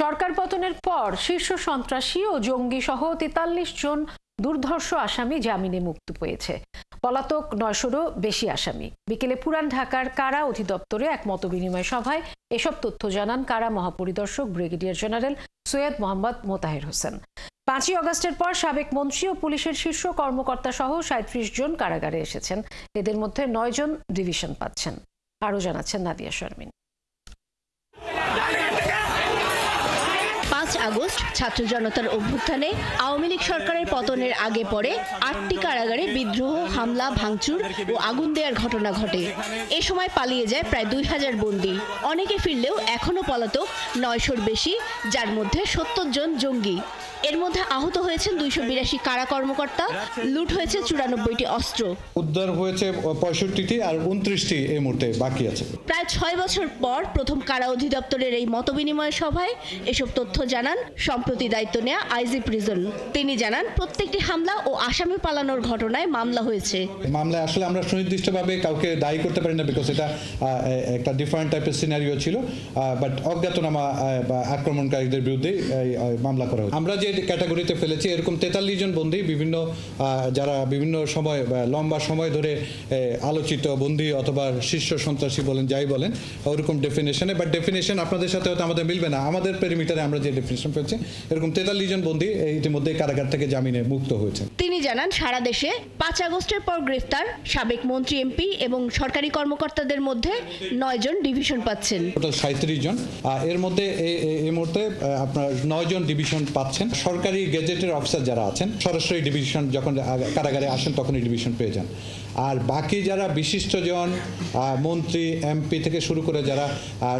সরকার পতনের পর শীর্ষ সন্ত্রাসী ও জঙ্গি সহ ৪৩ জন দুর্ধর্ষ আসামি জামিনে মুক্তি পেয়েছে। পলাতক ৯০০-রও বেশি আসামি। বিকেলে পুরান ঢাকার কারা অধিদপ্তরে এক মতবিনিময় সভায় এসব তথ্য জানান কারা মহাপরিদর্শক ব্রিগেডিয়ার জেনারেল সৈয়দ মোহাম্মদ মোতাহের হোসেন। ৫ই আগস্টের পর সাবেক মন্ত্রী ও পুলিশের শীর্ষ কর্মকর্তা সহ ৩৭ জন কারাগারে এসেছেন। এদের মধ্যে ৯ জন ডিভিশন পাচ্ছেন। আরও জানাচ্ছেন নাদিয়া শারমিন। ৫ আগস্ট ছাত্র জনতার অভ্যুত্থানে আওয়ামী লীগ সরকারের পতনের আগে পরে ৮টি কারাগারে বিদ্রোহ, হামলা, ভাঙচুর ও আগুন দেওয়ার ঘটনা ঘটে। এ সময় পালিয়ে যায় প্রায় ২০০০ বন্দী। অনেকে ফিরলেও এখনও পলাতক ৯০০-র বেশি, যার মধ্যে ৭০ জন জঙ্গি। এর মধ্যে আহত হয়েছেন ২৮২ কারা কর্মকর্তা, লুট হয়েছে ৯৪টি অস্ত্র। উদ্ধার হয়েছে ৬৫টি আর ২৯টি এই মুহূর্তে বাকি আছে। প্রায় ৬ বছর পর প্রথম কারা অধিদপ্তরের এই মতবিনিময় সভায় এসব তথ্য জানান সম্প্রতি দায়িত্ব নেওয়া আইজি প্রিজন। তিনি জানান, প্রত্যেকটি হামলা ও আসামি পালানোর ঘটনায় মামলা হয়েছে। মামলায় আসলে আমরা সুনির্দিষ্টভাবে কাউকে দায়ী করতে পারি না, বিকজ এটা একটা ডিফারেন্ট টাইপের সিনারিও ছিল। বাট অজ্ঞাতনামা আক্রমণকারীদের বিরুদ্ধে মামলা করা হয়েছে। আমরা যে ক্যাটাগরিতে ফেলেছি, এরকম ৪৩ জন বন্দী যারা বিভিন্ন সময় লম্বা সময় ধরে আলোচিত বন্দী অথবা শীর্ষ সন্ত্রাসী বলেন, যাই বলেন, ওরকম ডেফিনেশনে। বাট ডেফিনেশন আপনাদের সাথে হয়তো আমাদের মিলবে না। আমাদের পেরিমিটারে আমরা যে ডেফিনেশন পেয়েছি, এরকম ৪৩ জন বন্দী ইতিমধ্যে কারাগার থেকে জামিনে মুক্ত হয়েছে। তিনি জানান, সারা দেশে ৫ আগস্টের পর গ্রেফতার সাবেক মন্ত্রী, এমপি এবং সরকারি কর্মকর্তাদের মধ্যে ৯ জন ডিভিশন পাচ্ছেন। টোটাল ৩৭ জন। এর মধ্যে এই মুহূর্তে আপনার ৯ জন ডিভিশন পাচ্ছেন। সরকারি গেজেটের অফিসার যারা আছেন, সরাসরি ডিভিশন যখন কারাগারে আসেন তখনই ডিভিশন পেয়ে যান। আর বাকি যারা বিশিষ্টজন, মন্ত্রী, এমপি থেকে শুরু করে যারা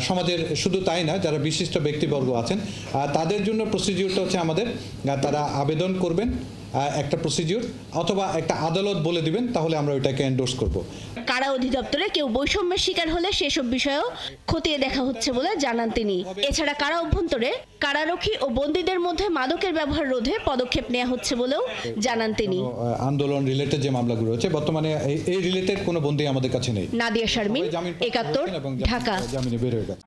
সমাজের, শুধু তাই না, যারা বিশিষ্ট ব্যক্তিবর্গ আছেন, তাদের জন্য প্রসিডিউরটা হচ্ছে আমাদের, তারা আবেদন করবেন একটা প্রসিডিউর, অথবা একটা আদালত বলে দিবেন, তাহলে আমরা ওইটাকে এন্ডোর্স করব। কারা অধিদপ্তরে কেউ বৈষম্যের শিকার হলে সেসব বিষয়েও খতিয়ে দেখা হচ্ছে বলে জানান তিনি। এছাড়া কারা অভ্যন্তরে কারারক্ষী ও বন্দীদের মধ্যে মাদকের ব্যবহার রোধে পদক্ষেপ নেওয়া হচ্ছে বলেও জানান তিনি। আন্দোলন রিলেটেড যে মামলাগুলো হচ্ছে, বর্তমানে এই রিলেটেড কোনো বন্দী আমাদের কাছে নেই। নাদিয়া শারমিন, ৭১, ঢাকা। জামিনে বের হয়ে গেছে।